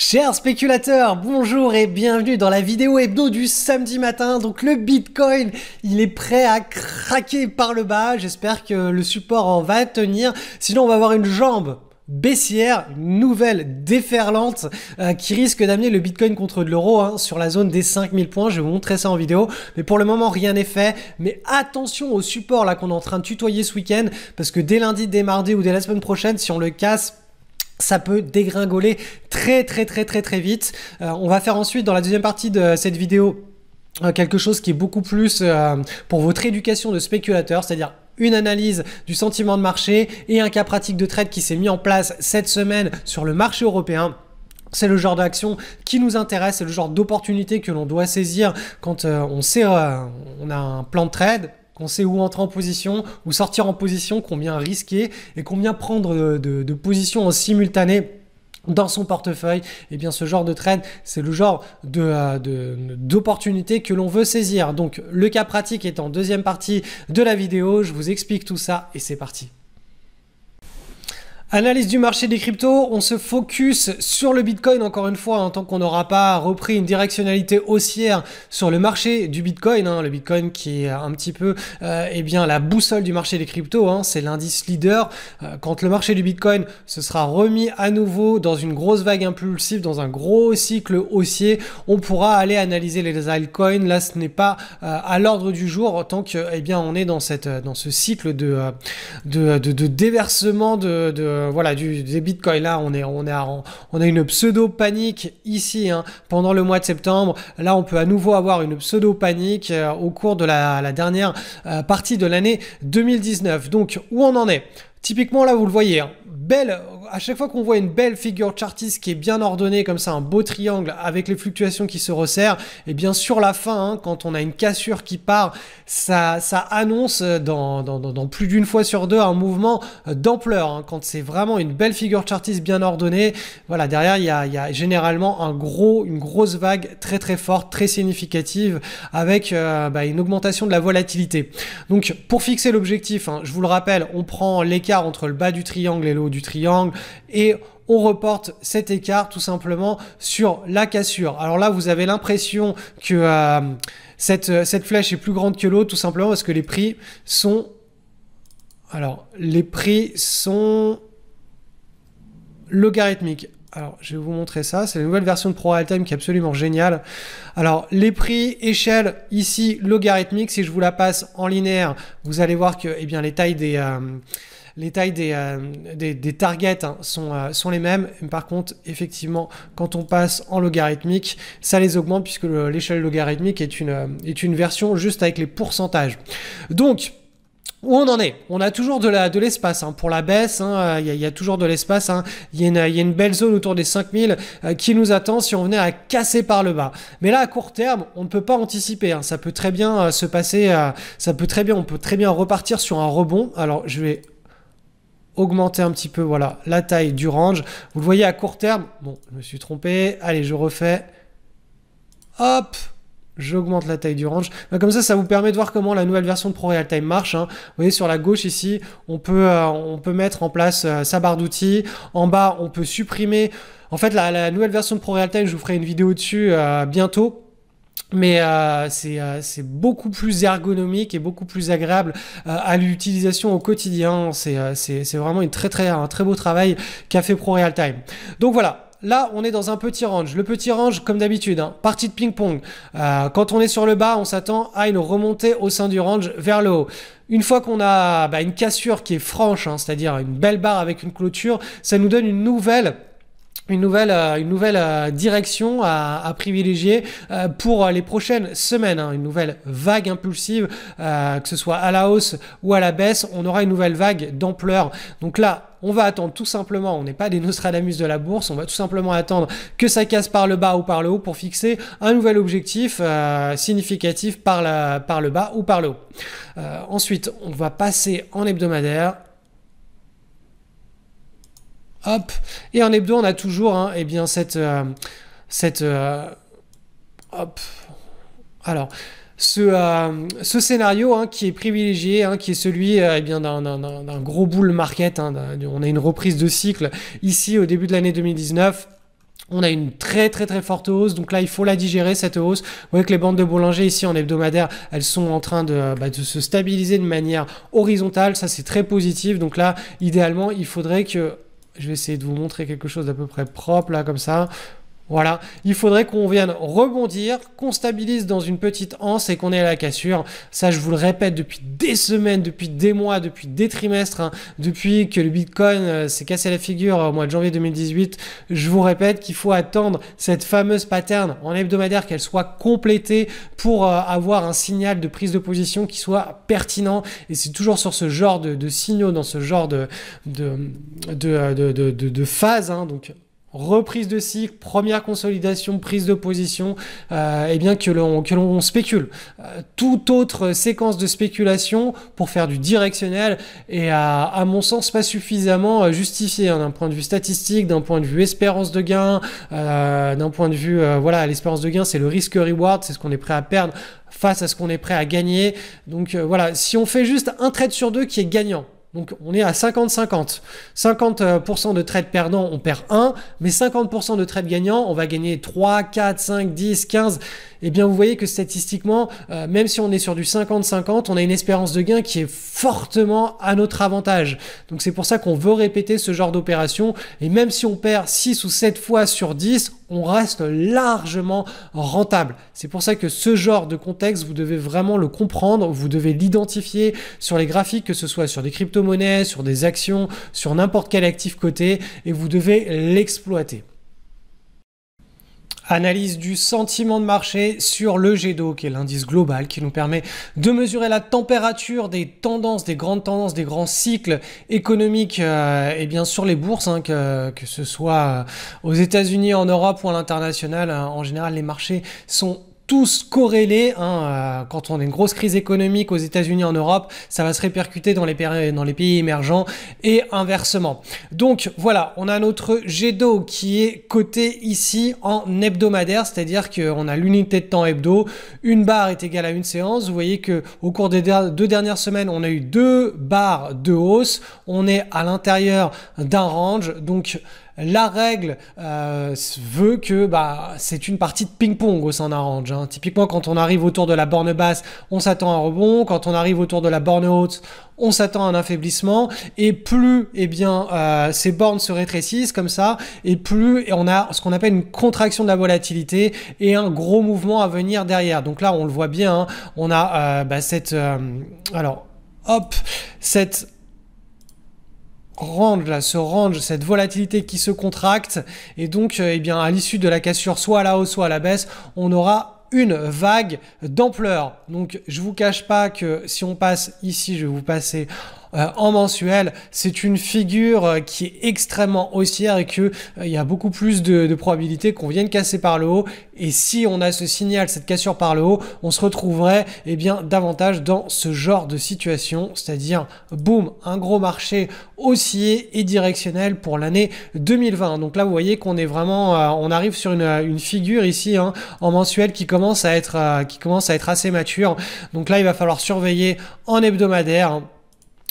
Chers spéculateurs, bonjour et bienvenue dans la vidéo hebdo du samedi matin. Donc le Bitcoin, il est prêt à craquer par le bas. J'espère que le support en va tenir. Sinon, on va avoir une jambe baissière, une nouvelle déferlante qui risque d'amener le Bitcoin contre de l'euro sur la zone des 5000 points. Je vais vous montrer ça en vidéo. Mais pour le moment, rien n'est fait. Mais attention au support là qu'on est en train de tutoyer ce week-end parce que dès lundi, dès mardi ou dès la semaine prochaine, si on le casse, ça peut dégringoler très vite. On va faire ensuite dans la deuxième partie de cette vidéo quelque chose qui est beaucoup plus pour votre éducation de spéculateur, c'est-à-dire une analyse du sentiment de marché et un cas pratique de trade qui s'est mis en place cette semaine sur le marché européen. C'est le genre d'action qui nous intéresse, c'est le genre d'opportunité que l'on doit saisir quand on sait on a un plan de trade, qu'on sait où entrer en position, où sortir en position, combien risquer et combien prendre de positions en simultané dans son portefeuille. Et bien ce genre de trade, c'est le genre d'opportunité que l'on veut saisir. Donc le cas pratique est en deuxième partie de la vidéo, je vous explique tout ça et c'est parti. Analyse du marché des cryptos, on se focus sur le Bitcoin encore une fois, tant qu'on n'aura pas repris une directionnalité haussière sur le marché du Bitcoin, le Bitcoin qui est un petit peu la boussole du marché des cryptos, c'est l'indice leader. Quand le marché du Bitcoin se sera remis à nouveau dans une grosse vague impulsive, dans un gros cycle haussier, on pourra aller analyser les altcoins. Là, ce n'est pas à l'ordre du jour tant que on est dans ce cycle de déversement des bitcoins. Là on a une pseudo panique ici pendant le mois de septembre. Là on peut à nouveau avoir une pseudo panique au cours de la dernière partie de l'année 2019. Donc où on en est? Typiquement là vous le voyez, à chaque fois qu'on voit une belle figure chartiste qui est bien ordonnée comme ça, un beau triangle avec les fluctuations qui se resserrent, et bien sur la fin, quand on a une cassure qui part, ça annonce dans plus d'une fois sur deux un mouvement d'ampleur. Quand c'est vraiment une belle figure chartiste bien ordonnée, voilà, derrière il y a généralement une grosse vague très forte, très significative, avec une augmentation de la volatilité. Donc pour fixer l'objectif, je vous le rappelle, on prend l'écart entre le bas du triangle et le haut du triangle et on reporte cet écart tout simplement sur la cassure. Alors là, vous avez l'impression que cette flèche est plus grande que l'autre, tout simplement parce que les prix sont... Alors, les prix sont logarithmiques. Alors, je vais vous montrer ça. C'est la nouvelle version de Pro Realtime qui est absolument géniale. Alors, les prix, échelle, ici, logarithmique. Si je vous la passe en linéaire, vous allez voir que les tailles des targets sont les mêmes. Par contre, effectivement, quand on passe en logarithmique, ça les augmente puisque l'échelle logarithmique est une version juste avec les pourcentages. Donc, où on en est? On a toujours de l'espace pour la baisse, il y a toujours de l'espace. Il y a une belle zone autour des 5000 qui nous attend si on venait à casser par le bas. Mais là, à court terme, on ne peut pas anticiper. Ça peut très bien se passer, on peut très bien repartir sur un rebond. Alors, je vais augmenter un petit peu, voilà, la taille du range. Vous le voyez à court terme. Bon, je me suis trompé. Allez, je refais. Hop! J'augmente la taille du range. Comme ça vous permet de voir comment la nouvelle version de Pro Realtime marche. Vous voyez sur la gauche ici, on peut mettre en place sa barre d'outils. En bas, on peut supprimer. En fait, la nouvelle version de Pro Realtime, je vous ferai une vidéo dessus bientôt. Mais c'est beaucoup plus ergonomique et beaucoup plus agréable à l'utilisation au quotidien. C'est vraiment un très beau travail qu'a fait Pro Realtime. Donc voilà. Là, on est dans un petit range. Le petit range, comme d'habitude, partie de ping-pong. Quand on est sur le bas, on s'attend à une remontée au sein du range vers le haut. Une fois qu'on a une cassure qui est franche, c'est-à-dire une belle barre avec une clôture, ça nous donne une nouvelle direction à privilégier pour les prochaines semaines. Une nouvelle vague impulsive, que ce soit à la hausse ou à la baisse, on aura une nouvelle vague d'ampleur. Donc là, on va attendre tout simplement, on n'est pas des Nostradamus de la bourse, on va tout simplement attendre que ça casse par le bas ou par le haut pour fixer un nouvel objectif significatif par le bas ou par le haut. Ensuite, on va passer en hebdomadaire. Hop, et en hebdo, on a toujours hop. Alors, ce scénario qui est privilégié, qui est celui d'un gros bull market. On a une reprise de cycle ici au début de l'année 2019. On a une très forte hausse, donc là il faut la digérer cette hausse. Vous voyez que les bandes de Bollinger ici en hebdomadaire, elles sont en train de se stabiliser de manière horizontale, ça c'est très positif. Donc là idéalement il faudrait que, je vais essayer de vous montrer quelque chose d'à peu près propre là comme ça. Voilà, il faudrait qu'on vienne rebondir, qu'on stabilise dans une petite anse et qu'on ait la cassure. Ça, je vous le répète depuis des semaines, depuis des mois, depuis des trimestres, hein, depuis que le Bitcoin s'est cassé la figure au mois de janvier 2018. Je vous répète qu'il faut attendre cette fameuse pattern en hebdomadaire, qu'elle soit complétée pour avoir un signal de prise de position qui soit pertinent. Et c'est toujours sur ce genre de signaux, dans ce genre de phase, hein, donc reprise de cycle, première consolidation, prise de position, et bien que l'on spécule. Toute autre séquence de spéculation pour faire du directionnel est à mon sens pas suffisamment justifiée hein, d'un point de vue statistique, d'un point de vue espérance de gain, d'un point de vue voilà, l'espérance de gain c'est le risque reward, c'est ce qu'on est prêt à perdre face à ce qu'on est prêt à gagner. Donc voilà, si on fait juste un trade sur deux qui est gagnant, donc on est à 50-50. 50% de trades perdants, on perd 1, mais 50% de trades gagnants, on va gagner 3, 4, 5, 10, 15. Eh bien vous voyez que statistiquement, même si on est sur du 50-50, on a une espérance de gain qui est fortement à notre avantage. Donc c'est pour ça qu'on veut répéter ce genre d'opération. Et même si on perd 6 ou 7 fois sur 10, on reste largement rentable. C'est pour ça que ce genre de contexte, vous devez vraiment le comprendre, vous devez l'identifier sur les graphiques, que ce soit sur des crypto-monnaies, sur des actions, sur n'importe quel actif coté, et vous devez l'exploiter. Analyse du sentiment de marché sur le GDO, qui est l'indice global, qui nous permet de mesurer la température des tendances, des grandes tendances, des grands cycles économiques et bien sur les bourses, hein, que ce soit aux États-Unis, en Europe ou à l'international. En général, les marchés sont tous corrélés. Hein, quand on a une grosse crise économique aux États-Unis, en Europe, ça va se répercuter dans les pays émergents et inversement. Donc voilà, on a notre GDO qui est coté ici en hebdomadaire, c'est-à-dire qu'on a l'unité de temps hebdo. Une barre est égale à une séance. Vous voyez que au cours des 2 dernières semaines, on a eu 2 barres de hausse. On est à l'intérieur d'un range, donc la règle veut que c'est une partie de ping-pong au sein d'un range. Hein. Typiquement, quand on arrive autour de la borne basse, on s'attend à un rebond. Quand on arrive autour de la borne haute, on s'attend à un affaiblissement. Et plus ces bornes se rétrécissent comme ça, et plus on a ce qu'on appelle une contraction de la volatilité et un gros mouvement à venir derrière. Donc là, on le voit bien. Hein, on a cette range, cette volatilité qui se contracte, et donc à l'issue de la cassure, soit à la hausse, soit à la baisse, on aura une vague d'ampleur. Donc je vous cache pas que si on passe ici, je vais vous passer en mensuel, c'est une figure qui est extrêmement haussière et que il y a beaucoup plus de probabilités qu'on vienne casser par le haut. Et si on a ce signal, cette cassure par le haut, on se retrouverait davantage dans ce genre de situation, c'est-à-dire boum, un gros marché haussier et directionnel pour l'année 2020. Donc là, vous voyez qu'on est vraiment, on arrive sur une figure ici hein, en mensuel qui commence à être assez mature. Donc là, il va falloir surveiller en hebdomadaire.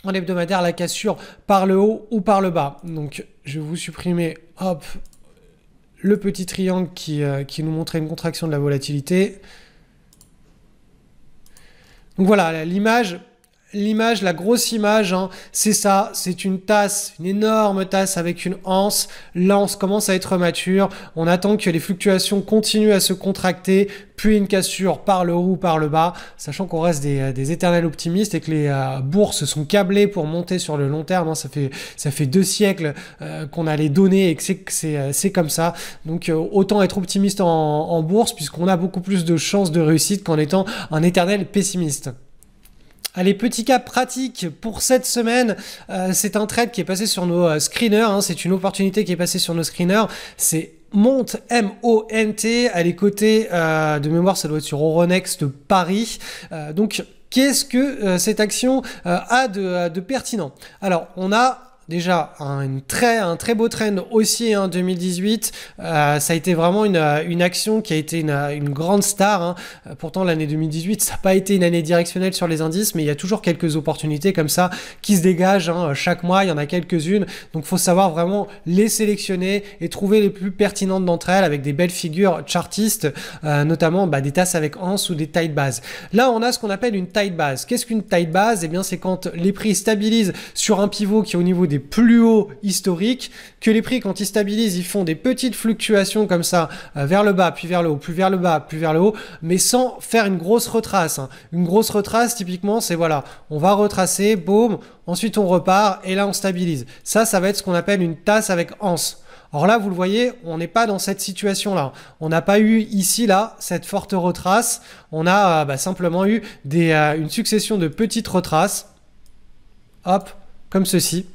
En hebdomadaire, la cassure par le haut ou par le bas. Donc, je vais vous supprimer, hop, le petit triangle qui nous montrait une contraction de la volatilité. Donc voilà, l'image, la grosse image, hein, c'est ça, c'est une tasse, une énorme tasse avec une anse. L'anse commence à être mature. On attend que les fluctuations continuent à se contracter, puis une cassure par le haut ou par le bas, sachant qu'on reste des éternels optimistes et que les bourses sont câblées pour monter sur le long terme. Hein. Ça fait 2 siècles qu'on a les données et que c'est comme ça. Donc autant être optimiste en bourse, puisqu'on a beaucoup plus de chances de réussite qu'en étant un éternel pessimiste. Allez, petit cas pratique pour cette semaine, c'est un trade qui est passé sur nos screeners, hein, c'est une opportunité qui est passée sur nos screeners, c'est Mont, M-O-N-T, elle est cotée, de mémoire ça doit être sur Euronext Paris, donc qu'est-ce que cette action a de pertinent? Alors, on a déjà un très beau trend haussier en 2018. Ça a été vraiment une action qui a été une grande star. Hein. Pourtant, l'année 2018, ça n'a pas été une année directionnelle sur les indices, mais il y a toujours quelques opportunités comme ça qui se dégagent. Hein. Chaque mois, il y en a quelques-unes. Donc, il faut savoir vraiment les sélectionner et trouver les plus pertinentes d'entre elles avec des belles figures chartistes, notamment des tasses avec anse ou des tailles de base. Là, on a ce qu'on appelle une taille de base. Qu'est-ce qu'une taille de base? Eh bien, c'est quand les prix stabilisent sur un pivot qui est au niveau des plus hauts historiques, que les prix, quand ils stabilisent, ils font des petites fluctuations comme ça, vers le bas, puis vers le haut, puis vers le bas, puis vers le haut, mais sans faire une grosse retrace. Hein. Une grosse retrace, typiquement, c'est voilà, on va retracer, boum, ensuite on repart, et là on stabilise. Ça va être ce qu'on appelle une tasse avec anse. Alors là, vous le voyez, on n'est pas dans cette situation-là. On n'a pas eu ici, là, cette forte retrace. On a simplement eu une succession de petites retraces. Hop, comme ceci,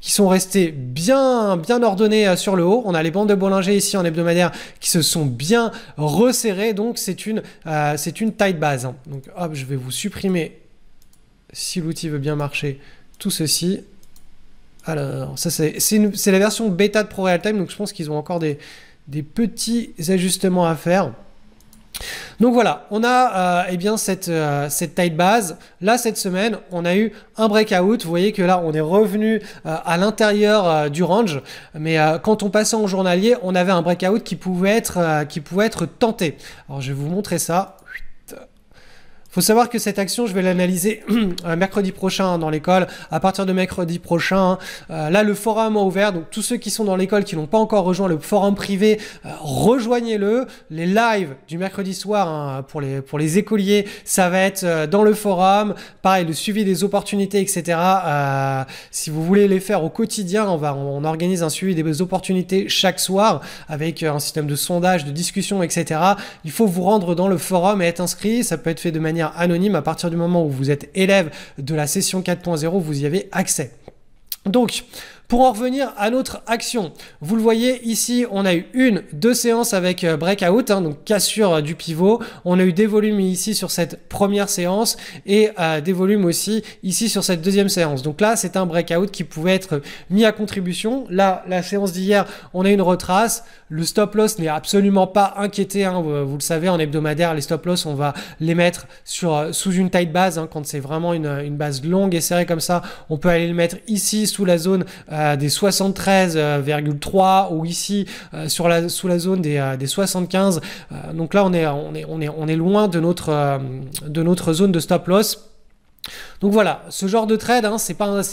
qui sont restées bien ordonnées sur le haut. On a les bandes de Bollinger ici en hebdomadaire qui se sont bien resserrées. Donc, c'est une taille de base. Hein. Donc, hop, je vais vous supprimer, si l'outil veut bien marcher, tout ceci. Alors, ça c'est la version bêta de ProRealTime, donc je pense qu'ils ont encore des petits ajustements à faire. Donc voilà, on a cette taille de base. Là, cette semaine, on a eu un breakout. Vous voyez que là, on est revenu à l'intérieur du range. Mais quand on passait en journalier, on avait un breakout qui pouvait être tenté. Alors, je vais vous montrer ça. Il faut savoir que cette action, je vais l'analyser mercredi prochain dans l'école. À partir de mercredi prochain, là, le forum a ouvert. Donc, tous ceux qui sont dans l'école, qui n'ont pas encore rejoint le forum privé, rejoignez-le. Les lives du mercredi soir, hein, pour les écoliers, ça va être dans le forum. Pareil, le suivi des opportunités, etc. Si vous voulez les faire au quotidien, on organise un suivi des opportunités chaque soir avec un système de sondage, de discussion, etc. Il faut vous rendre dans le forum et être inscrit. Ça peut être fait de manière anonyme. À partir du moment où vous êtes élève de la session 4.0, vous y avez accès. Donc, pour en revenir à notre action, vous le voyez ici, on a eu deux séances avec breakout, hein, donc cassure du pivot. On a eu des volumes ici sur cette première séance et des volumes aussi ici sur cette deuxième séance. Donc là, c'est un breakout qui pouvait être mis à contribution. Là, la séance d'hier, on a une retrace. Le stop loss n'est absolument pas inquiété. Hein, vous le savez, en hebdomadaire, les stop loss, on va les mettre sous une taille de base. Hein, quand c'est vraiment une base longue et serrée comme ça, on peut aller le mettre ici sous la zone des 73,3 ou ici sous la zone des 75. Donc là, on est loin de notre zone de stop loss. Donc voilà, ce genre de trade, hein, c'est pas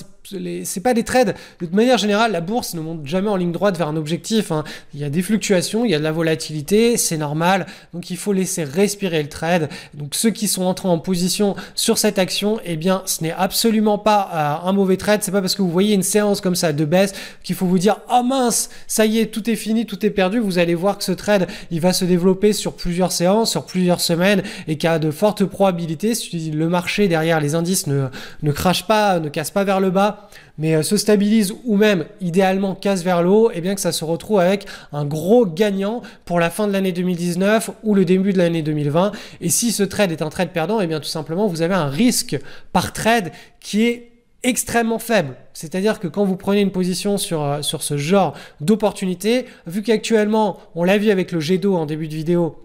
des trades. De manière générale, la bourse ne monte jamais en ligne droite vers un objectif. Hein. Il y a des fluctuations, il y a de la volatilité, c'est normal. Donc il faut laisser respirer le trade. Donc ceux qui sont entrés en position sur cette action, eh bien, ce n'est absolument pas un mauvais trade. C'est pas parce que vous voyez une séance comme ça de baisse qu'il faut vous dire « Oh mince, ça y est, tout est fini, tout est perdu ». Vous allez voir que ce trade, il va se développer sur plusieurs séances, sur plusieurs semaines et qu'il y a de fortes probabilités, si le marché derrière les indices ne crache pas, ne casse pas vers le bas, mais se stabilise ou même idéalement casse vers le haut, et bien que ça se retrouve avec un gros gagnant pour la fin de l'année 2019 ou le début de l'année 2020. Et si ce trade est un trade perdant, et bien tout simplement vous avez un risque par trade qui est extrêmement faible. C'est-à-dire que quand vous prenez une position sur ce genre d'opportunité, vu qu'actuellement, on l'a vu avec le jet d'eau en début de vidéo,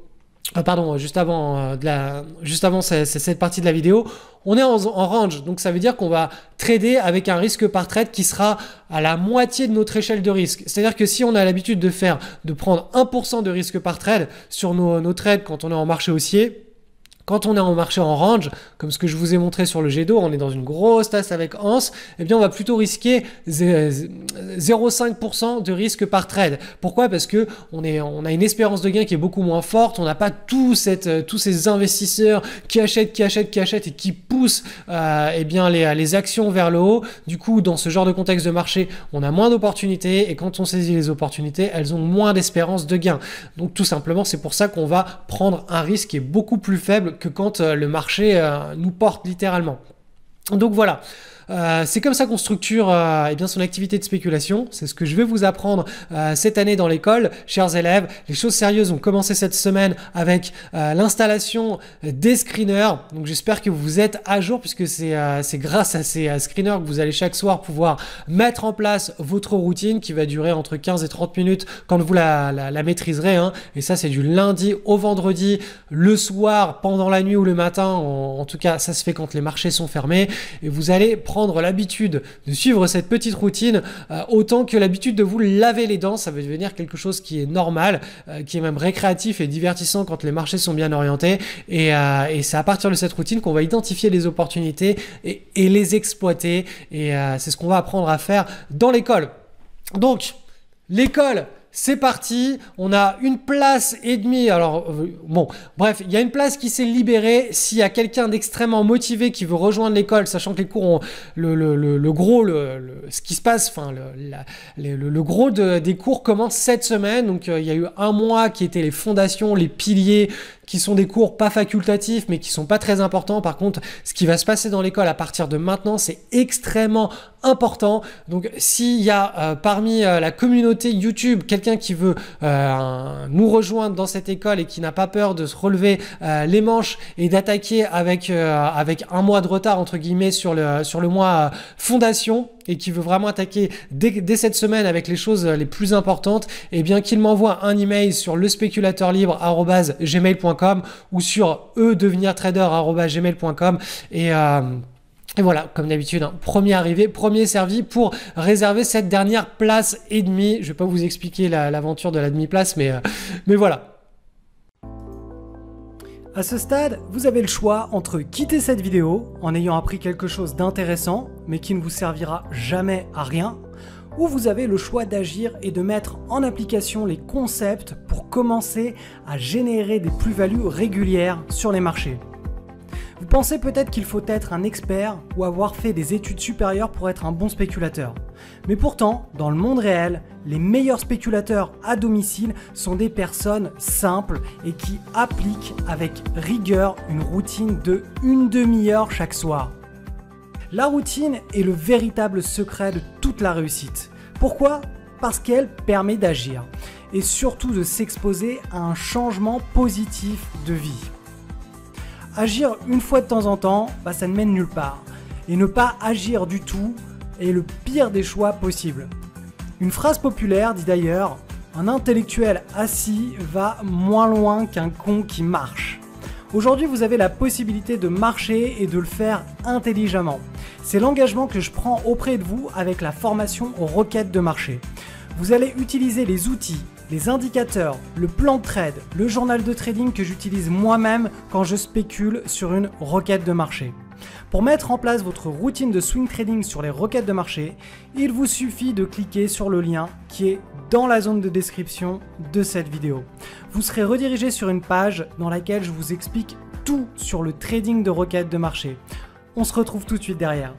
pardon, juste avant cette partie de la vidéo, on est en range, donc ça veut dire qu'on va trader avec un risque par trade qui sera à la moitié de notre échelle de risque. C'est-à-dire que si on a l'habitude de prendre 1% de risque par trade sur nos trades quand on est en marché haussier, quand on est en marché en range, comme ce que je vous ai montré sur le jet d'eau, on est dans une grosse tasse avec anse, eh bien on va plutôt risquer 0,5% de risque par trade. Pourquoi? Parce que on a une espérance de gain qui est beaucoup moins forte, on n'a pas tous ces investisseurs qui achètent et qui poussent eh bien les actions vers le haut. Du coup, dans ce genre de contexte de marché, on a moins d'opportunités et quand on saisit les opportunités, elles ont moins d'espérance de gain. Donc tout simplement, c'est pour ça qu'on va prendre un risque qui est beaucoup plus faible que quand le marché nous porte littéralement. Donc voilà. C'est comme ça qu'on structure eh bien, son activité de spéculation. C'est ce que je vais vous apprendre cette année dans l'école, chers élèves. Les choses sérieuses ont commencé cette semaine avec l'installation des screeners. Donc j'espère que vous êtes à jour puisque c'est grâce à ces screeners que vous allez chaque soir pouvoir mettre en place votre routine qui va durer entre 15 et 30 minutes quand vous la maîtriserez. Hein. Et ça, c'est du lundi au vendredi, le soir, pendant la nuit ou le matin. En tout cas, ça se fait quand les marchés sont fermés. Et vous allez prendre l'habitude de suivre cette petite routine autant que l'habitude de vous laver les dents. Ça va devenir quelque chose qui est normal, qui est même récréatif et divertissant quand les marchés sont bien orientés. Et c'est à partir de cette routine qu'on va identifier les opportunités et les exploiter. Et c'est ce qu'on va apprendre à faire dans l'école. Donc, l'école, c'est parti, on a une place et demie, alors bon, bref, il y a une place qui s'est libérée. S'il y a quelqu'un d'extrêmement motivé qui veut rejoindre l'école, sachant que les cours ont ce qui se passe, enfin le gros des cours commence cette semaine, donc il y a eu un mois qui étaient les fondations, les piliers, qui sont des cours pas facultatifs mais qui sont pas très importants. Par contre, ce qui va se passer dans l'école à partir de maintenant, c'est extrêmement important. Donc s'il y a parmi la communauté YouTube quelqu'un qui veut nous rejoindre dans cette école et qui n'a pas peur de se relever les manches et d'attaquer avec un mois de retard entre guillemets sur le mois fondation, et qui veut vraiment attaquer dès cette semaine avec les choses les plus importantes, eh bien qu'il m'envoie un email sur lespéculateurlibre@gmail.com ou sur devenirtrader@gmail.com et voilà, comme d'habitude, hein, premier arrivé, premier servi pour réserver cette dernière place et demie. Je vais pas vous expliquer l'aventure de la demi-place, mais voilà. À ce stade, vous avez le choix entre quitter cette vidéo en ayant appris quelque chose d'intéressant, mais qui ne vous servira jamais à rien, ou vous avez le choix d'agir et de mettre en application les concepts pour commencer à générer des plus-values régulières sur les marchés. Vous pensez peut-être qu'il faut être un expert ou avoir fait des études supérieures pour être un bon spéculateur. Mais pourtant, dans le monde réel, les meilleurs spéculateurs à domicile sont des personnes simples et qui appliquent avec rigueur une routine de une demi-heure chaque soir. La routine est le véritable secret de toute la réussite. Pourquoi ? Parce qu'elle permet d'agir et surtout de s'exposer à un changement positif de vie. Agir une fois de temps en temps, ça ne mène nulle part. Et ne pas agir du tout est le pire des choix possibles. Une phrase populaire dit d'ailleurs « Un intellectuel assis va moins loin qu'un con qui marche ». Aujourd'hui, vous avez la possibilité de marcher et de le faire intelligemment. C'est l'engagement que je prends auprès de vous avec la formation aux requêtes de marché. Vous allez utiliser les outils, les indicateurs, le plan de trade, le journal de trading que j'utilise moi-même quand je spécule sur une requête de marché. Pour mettre en place votre routine de swing trading sur les requêtes de marché, il vous suffit de cliquer sur le lien qui est dans la zone de description de cette vidéo. Vous serez redirigé sur une page dans laquelle je vous explique tout sur le trading de requêtes de marché. On se retrouve tout de suite derrière.